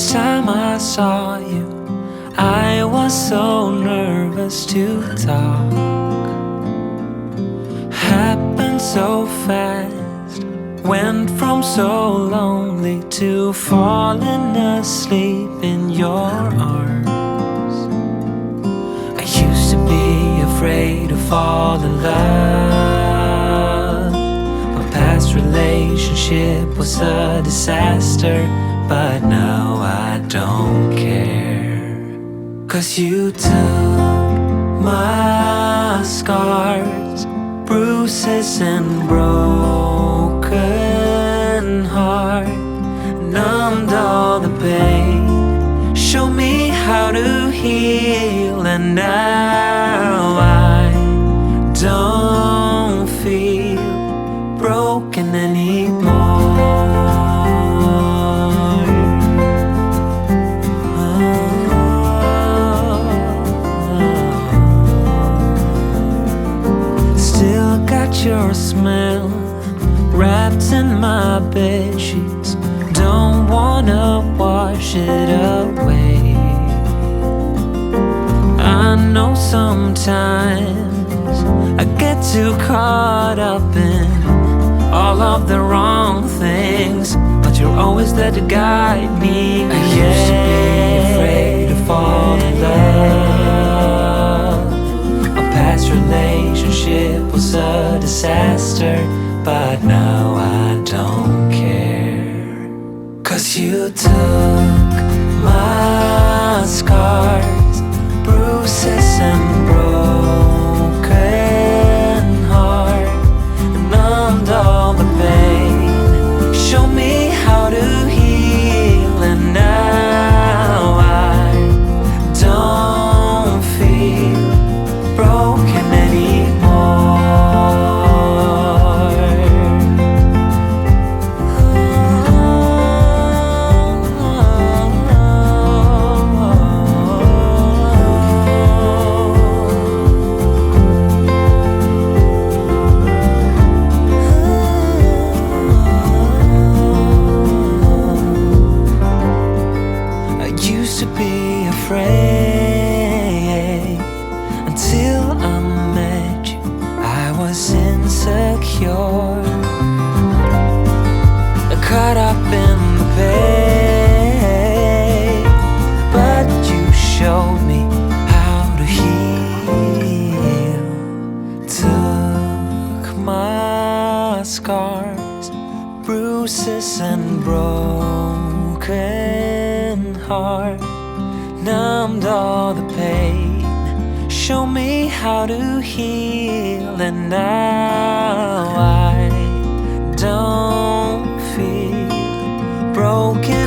first time I saw you, I was so nervous to talk. Happened so fast, went from so lonely to falling asleep in your arms. I used to be afraid to fall in love. My past relationship was a disaster, but now I don't care. 'Cause you took my scars, bruises and broken heart, numbed all the pain, show me how to heal, and now I don't feel broken anymore. Still got your smell wrapped in my bedsheets, don't wanna wash it away. I know sometimes I get too caught up in all of the wrong things, but you're always there to guide me. I used to be afraid to fall in love. A past relationship was a disaster, but now I don't care. 'Cause you took my scars, bruises and broken heart, numbed all the pain, show me how to heal, and now I don't feel broken anymore. To be afraid until I met you. I was insecure, caught up in the pain, but you showed me how to heal. Took my scars, bruises and broken heart, numbed all the pain, show me how to heal, and now I don't feel broken